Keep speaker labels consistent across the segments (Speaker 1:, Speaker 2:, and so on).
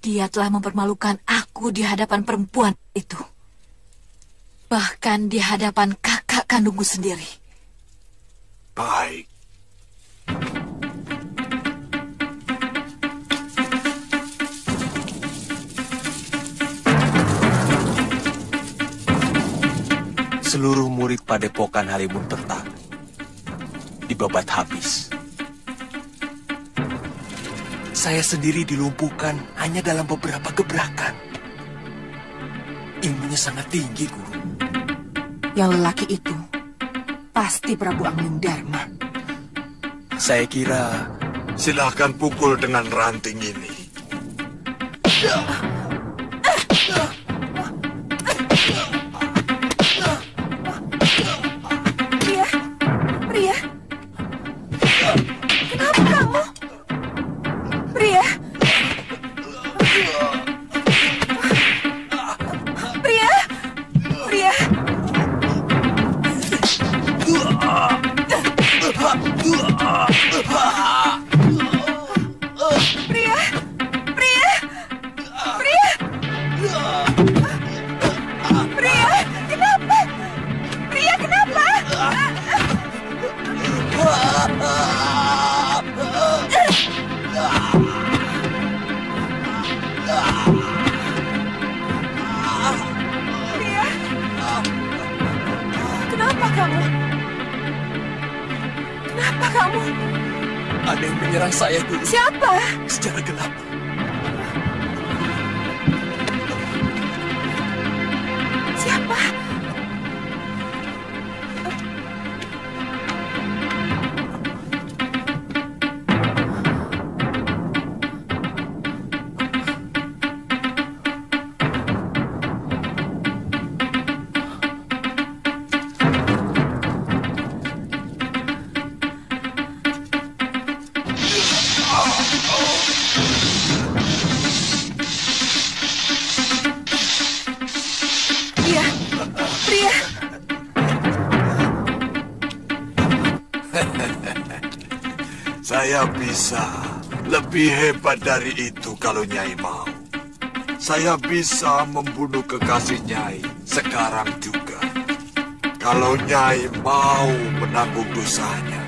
Speaker 1: dia telah mempermalukan aku di hadapan perempuan itu. Bahkan di hadapan kakak kandungku sendiri.
Speaker 2: Baik.
Speaker 3: Seluruh murid Padepokan Halimun Petak dibabat habis. Saya sendiri dilumpuhkan hanya dalam beberapa gebrakan. Ilmunya sangat tinggi, Guru.
Speaker 4: Yang lelaki itu pasti Prabu Angling Dharma.
Speaker 3: Saya kira...
Speaker 2: Silakan pukul dengan ranting ini.
Speaker 3: Ada yang menyerang saya, Guru.
Speaker 4: Siapa?
Speaker 3: Secara gelap.
Speaker 4: Siapa?
Speaker 2: Saya bisa lebih hebat dari itu kalau Nyai mau. Saya bisa membunuh kekasih Nyai sekarang juga. Kalau Nyai mau menanggung dosanya.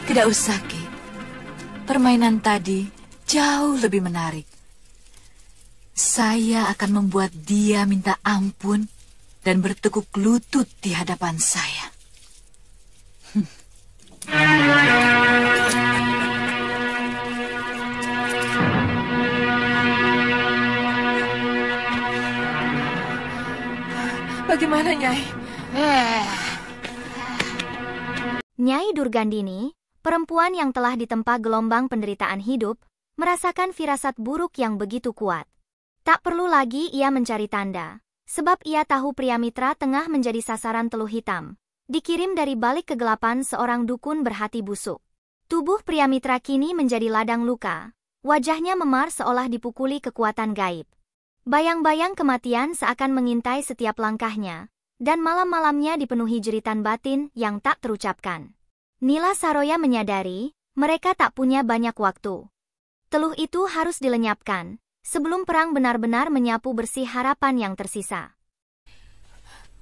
Speaker 1: Tidak usah, Ki. Permainan tadi jauh lebih menarik. Saya akan membuat dia minta ampun dan bertekuk lutut di hadapan saya.
Speaker 4: Bagaimana, Nyai?
Speaker 5: Nyai Durgandini, perempuan yang telah ditempa gelombang penderitaan hidup, merasakan firasat buruk yang begitu kuat. Tak perlu lagi ia mencari tanda, sebab ia tahu Priamitra tengah menjadi sasaran teluh hitam, dikirim dari balik kegelapan seorang dukun berhati busuk. Tubuh Priamitra kini menjadi ladang luka, wajahnya memar seolah dipukuli kekuatan gaib. Bayang-bayang kematian seakan mengintai setiap langkahnya, dan malam-malamnya dipenuhi jeritan batin yang tak terucapkan. Nila Saroya menyadari, mereka tak punya banyak waktu. Teluh itu harus dilenyapkan, sebelum perang benar-benar menyapu bersih harapan yang tersisa.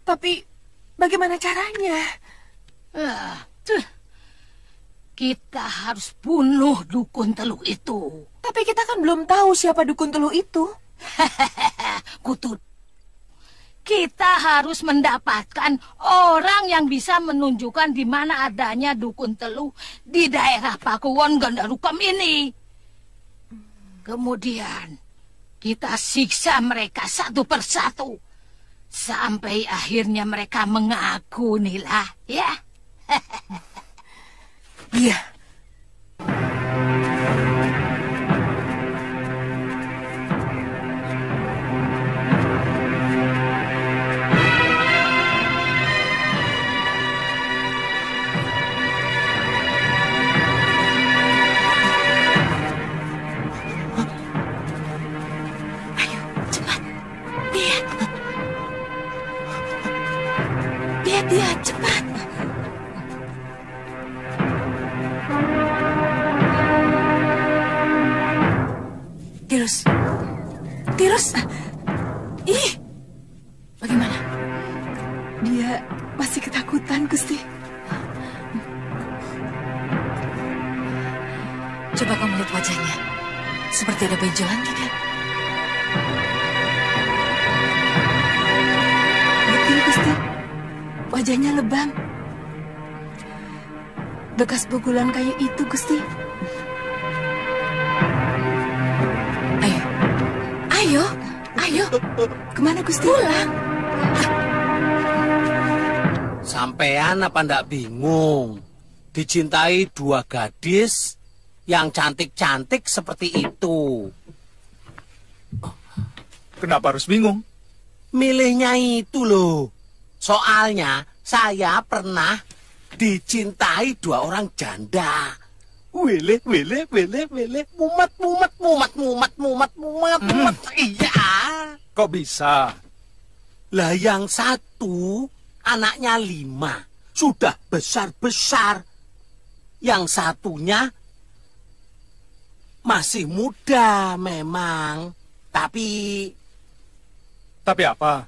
Speaker 4: Tapi, bagaimana caranya?
Speaker 6: Kita harus bunuh dukun teluh itu.
Speaker 4: Tapi kita kan belum tahu siapa dukun teluh itu.
Speaker 6: Kutu. Kita harus mendapatkan orang yang bisa menunjukkan di mana adanya dukun teluh di daerah Pakuwon Gandarukam ini. Kemudian kita siksa mereka satu persatu. Sampai akhirnya mereka mengaku, Nila, ya?
Speaker 4: Iya.
Speaker 1: Dia cepat.
Speaker 4: Tirus. Tirus. Ih. Bagaimana? Dia masih ketakutan, Gusti.
Speaker 1: Coba kamu lihat wajahnya. Seperti ada benjolan tidak?
Speaker 4: Betul, Gusti. Wajahnya lebam. Bekas pukulan kayu itu, Gusti. Ayo. Ayo. Ayo. Kemana, Gusti? Pulang.
Speaker 7: Sampean apa ndak bingung? Dicintai dua gadis yang cantik-cantik seperti itu.
Speaker 3: Kenapa harus bingung?
Speaker 7: Milihnya itu loh. Soalnya saya pernah dicintai dua orang janda. Wele, wele, wele, wele, mumet, mumet, mumet, mumet, mumet, mumet, mumet. Iya.
Speaker 3: Kok bisa?
Speaker 7: Lah yang satu anaknya 5, sudah besar-besar. Yang satunya masih muda memang, tapi
Speaker 3: apa?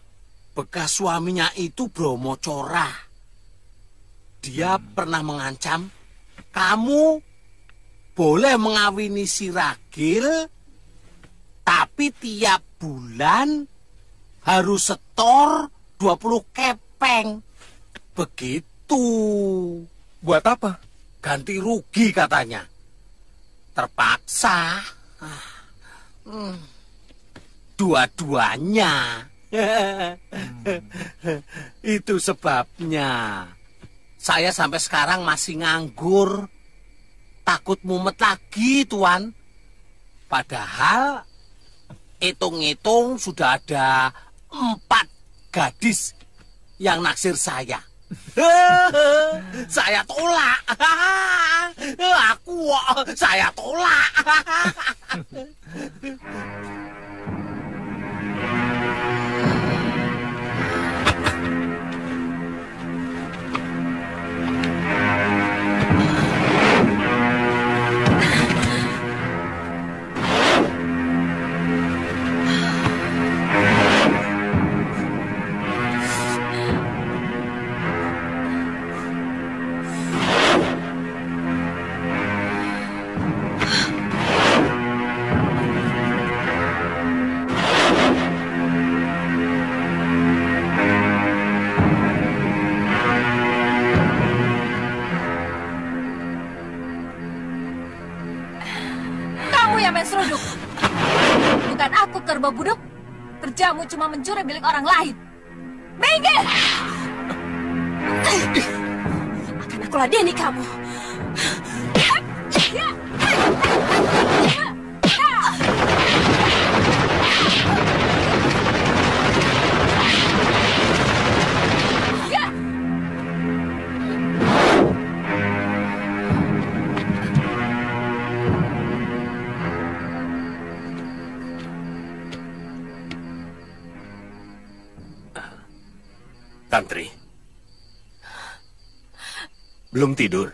Speaker 7: bekas suaminya itu Bromo Cora. Dia pernah mengancam, kamu boleh mengawini si Ragil, tapi tiap bulan harus setor 20 kepeng. Begitu.
Speaker 3: Buat apa?
Speaker 7: Ganti rugi katanya. Terpaksa. Dua-duanya. Itu sebabnya saya sampai sekarang masih nganggur. Takut mumet lagi, Tuan. Padahal hitung-hitung sudah ada 4 gadis yang naksir saya. Saya tolak. Saya tolak.
Speaker 8: Seruduk. Bukan aku kerbau buduk. Kerjamu cuma mencuri milik orang lain. Minggir! Akan aku ladeni kamu.
Speaker 3: Tantri, belum tidur?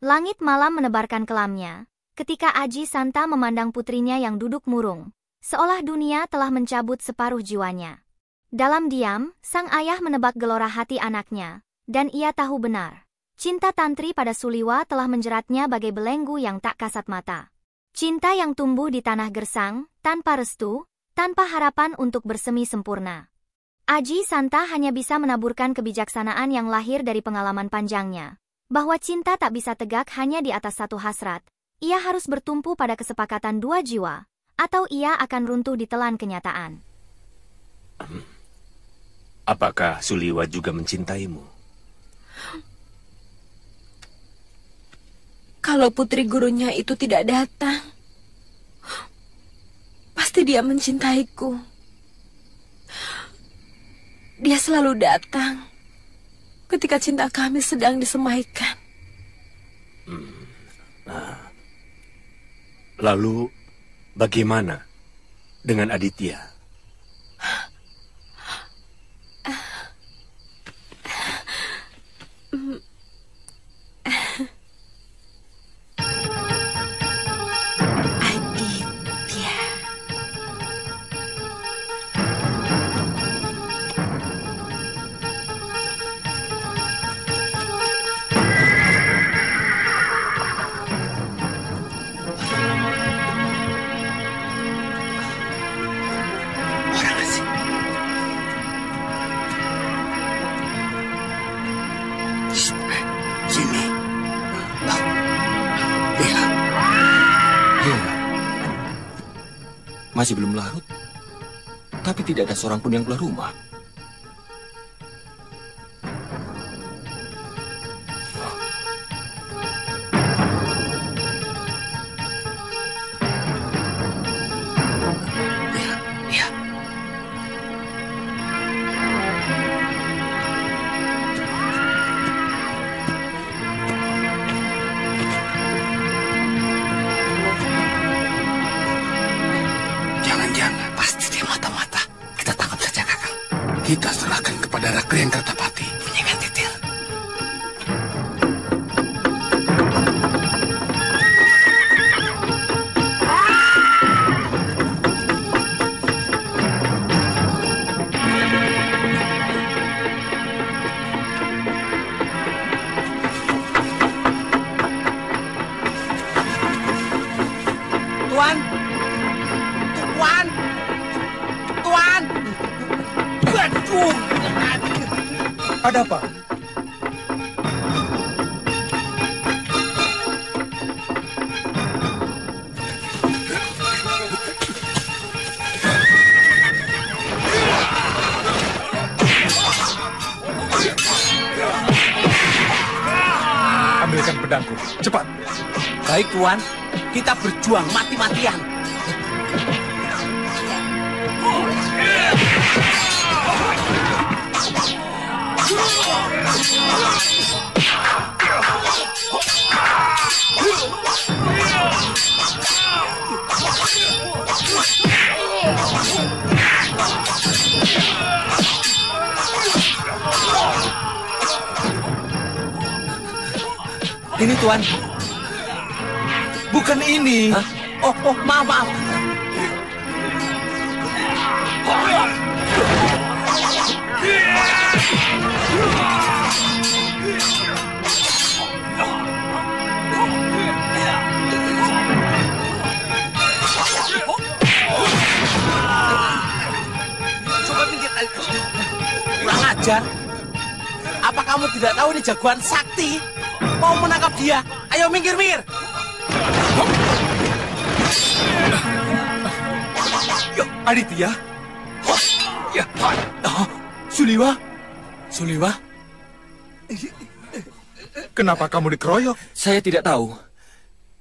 Speaker 5: Langit malam menebarkan kelamnya, ketika Aji Santa memandang putrinya yang duduk murung, seolah dunia telah mencabut separuh jiwanya. Dalam diam, sang ayah menebak gelora hati anaknya, dan ia tahu benar. Cinta Tantri pada Suliwa telah menjeratnya bagai belenggu yang tak kasat mata. Cinta yang tumbuh di tanah gersang, tanpa restu, tanpa harapan untuk bersemi sempurna. Aji Santa hanya bisa menaburkan kebijaksanaan yang lahir dari pengalaman panjangnya, bahwa cinta tak bisa tegak hanya di atas satu hasrat. Ia harus bertumpu pada kesepakatan 2 jiwa, atau ia akan runtuh ditelan kenyataan.
Speaker 3: Apakah Suliwa juga mencintaimu?
Speaker 4: Kalau putri gurunya itu tidak datang, pasti dia mencintaiku. Dia selalu datang ketika cinta kami sedang disemaikan.
Speaker 3: Lalu, bagaimana dengan Aditya?
Speaker 9: Masih belum larut, tapi tidak ada seorang pun yang keluar rumah.
Speaker 7: Kita serahkan kepada Rakrian Kertapati. Penyengat titir. Tuan! Tuan! Tuan! Waduh!
Speaker 3: Ada apa? Ambilkan pedangku, cepat.
Speaker 7: Baik, Tuan. Kita berjuang mati-matian. Ini, Tuan. Bukan ini. Hah? Oh, maaf. Coba minggir. Kurang ajar. Apa kamu tidak tahu ini jagoan sakti? Mau menangkap dia? Ayo minggir.
Speaker 3: Aditya? Ya. Suliwa? Kenapa kamu dikeroyok?
Speaker 9: Saya tidak tahu.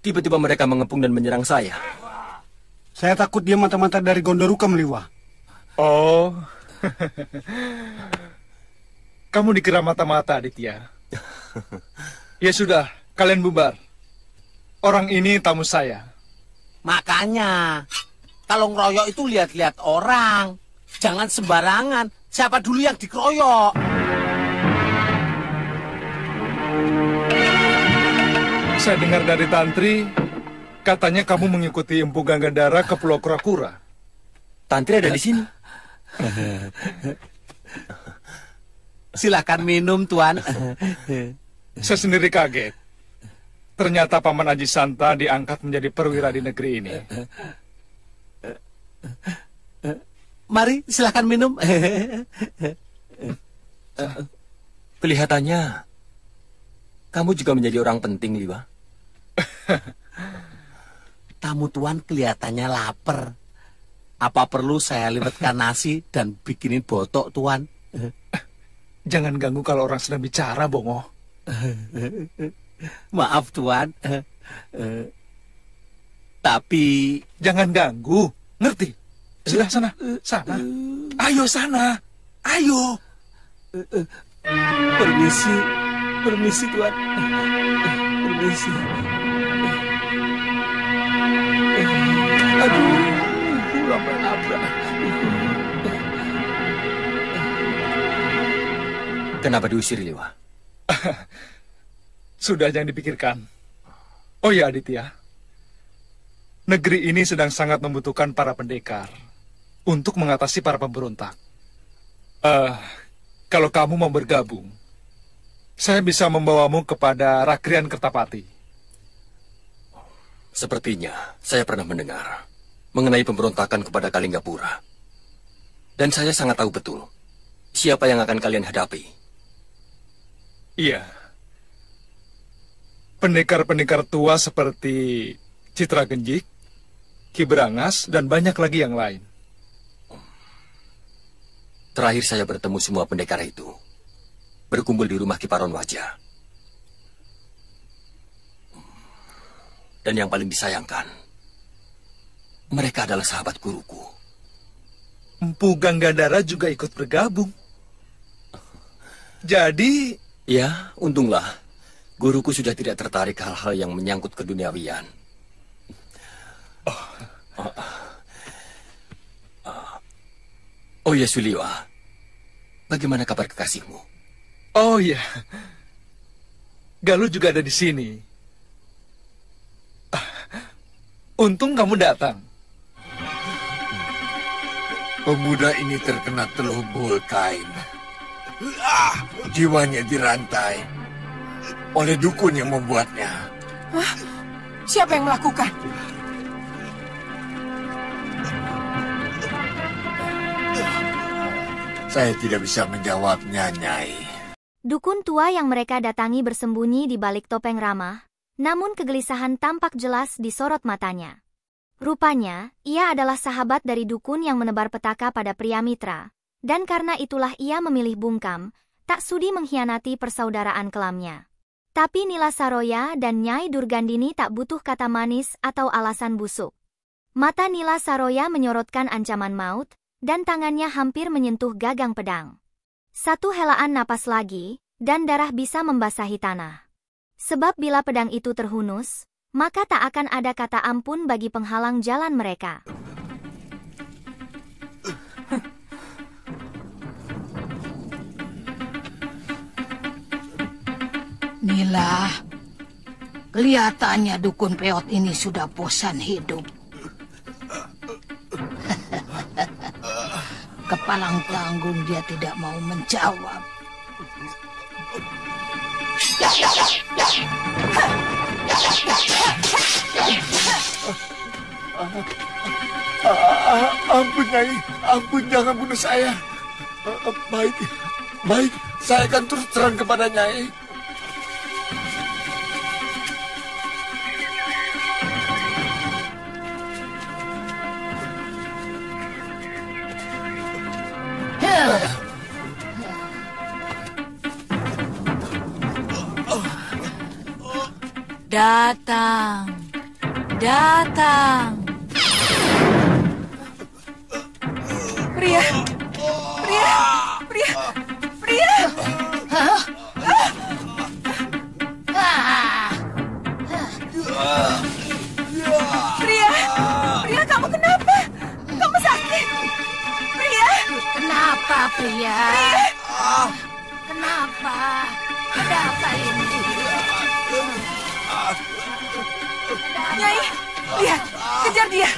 Speaker 9: Tiba-tiba mereka mengepung dan menyerang saya.
Speaker 10: Saya takut dia mata-mata dari Gondoruka Meliwa.
Speaker 3: Oh. Kamu dikira mata-mata, Aditya. Ya sudah, kalian bubar. Orang ini tamu saya.
Speaker 7: Makanya, kalau ngeroyok itu lihat-lihat orang. Jangan sembarangan. Siapa dulu yang dikeroyok?
Speaker 3: Saya dengar dari Tantri, katanya kamu mengikuti Empu Ganggandara ke Pulau Kura-Kura.
Speaker 9: Tantri ada di sini.
Speaker 7: Silakan minum, Tuan.
Speaker 3: Saya sendiri kaget. Ternyata Paman Aji Santa diangkat menjadi perwira di negeri ini.
Speaker 7: Mari, silakan minum.
Speaker 9: Kelihatannya kamu juga menjadi orang penting, Liwa.
Speaker 7: Tamu Tuan kelihatannya lapar. Apa perlu saya liwetkan nasi dan bikinin botok, Tuan?
Speaker 3: Jangan ganggu kalau orang sedang bicara, Bongo.
Speaker 7: Maaf, Tuan. Tapi...
Speaker 3: Jangan ganggu, ngerti? Sudah, sana. Ayo, sana. Ayo.
Speaker 7: Permisi, Tuan. Permisi. Aduh, sampai nabrak.
Speaker 9: Kenapa diusir, Liwa?
Speaker 3: Sudah, jangan dipikirkan. Oh ya, Aditya. Negeri ini sedang sangat membutuhkan para pendekar untuk mengatasi para pemberontak. Kalau kamu mau bergabung, saya bisa membawamu kepada Rakrian Kertapati.
Speaker 9: Sepertinya saya pernah mendengar mengenai pemberontakan kepada Kalinggapura. Dan saya sangat tahu betul siapa yang akan kalian hadapi.
Speaker 3: Iya. Pendekar-pendekar tua seperti Citra Genjik, Ki Brangas, dan banyak lagi yang lain.
Speaker 9: Terakhir saya bertemu semua pendekar itu berkumpul di rumah Ki Paron Wajah. Dan yang paling disayangkan, mereka adalah sahabat guruku.
Speaker 3: Empu Ganggandara juga ikut bergabung. Jadi...
Speaker 9: Ya, untunglah. Guruku sudah tidak tertarik hal-hal yang menyangkut keduniawian. Oh ya, Suliwa. Bagaimana kabar kekasihmu?
Speaker 3: Oh ya, Galuh juga ada di sini. Untung kamu datang.
Speaker 2: Pemuda ini terkena telubul kain. Jiwanya dirantai oleh dukun yang membuatnya.
Speaker 4: Hah? Siapa yang melakukan?
Speaker 2: Saya tidak bisa menjawabnya, Nyai.
Speaker 5: Dukun tua yang mereka datangi bersembunyi di balik topeng ramah, namun kegelisahan tampak jelas di sorot matanya. Rupanya, ia adalah sahabat dari dukun yang menebar petaka pada pria mitra. Dan karena itulah ia memilih bungkam, tak sudi mengkhianati persaudaraan kelamnya. Tapi Nila Saroya dan Nyai Durgandini tak butuh kata manis atau alasan busuk. Mata Nila Saroya menyorotkan ancaman maut, dan tangannya hampir menyentuh gagang pedang. Satu helaan napas lagi, dan darah bisa membasahi tanah. Sebab bila pedang itu terhunus, maka tak akan ada kata ampun bagi penghalang jalan mereka.
Speaker 6: Nila, kelihatannya dukun peot ini sudah bosan hidup. Kepalang tanggung dia tidak mau menjawab.
Speaker 2: Ampun, Nyai. Ampun, jangan bunuh saya. Baik. Saya akan terus terang kepada Nyai.
Speaker 1: Datang.
Speaker 4: Pria.
Speaker 6: Hah?
Speaker 4: Pria, kamu kenapa? Kamu sakit? Pria.
Speaker 6: Kenapa, Pria? Kenapa? Ada apa ini?
Speaker 4: Nyai, lihat, kejar dia.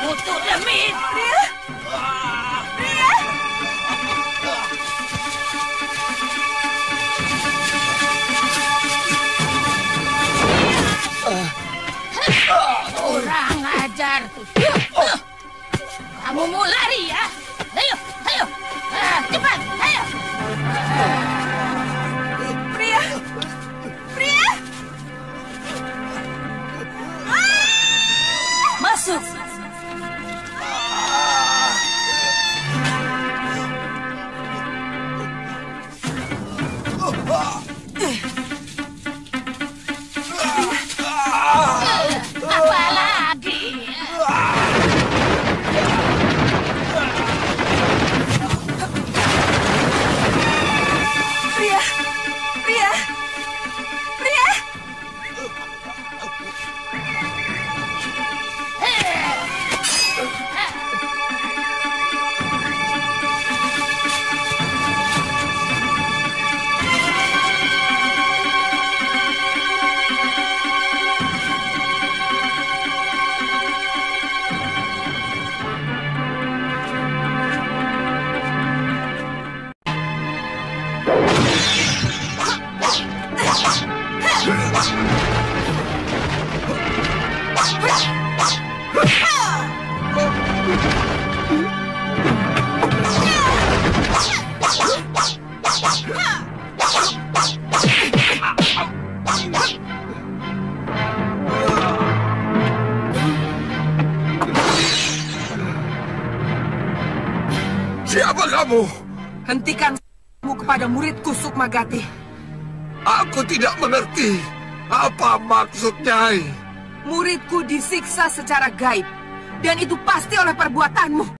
Speaker 6: Untuk demit.
Speaker 4: Pria.
Speaker 6: Kurang ajar. Kamu mau lari ya? Ayo. Cepat, ayo.
Speaker 4: Pria.
Speaker 1: Masuk.
Speaker 6: Apa lagi?
Speaker 2: Siapa kamu?
Speaker 11: Hentikan kepada muridku Sukmagati.
Speaker 2: Aku tidak mengerti. Apa maksud Nyai?
Speaker 11: Muridku disiksa secara gaib. Dan itu pasti oleh perbuatanmu.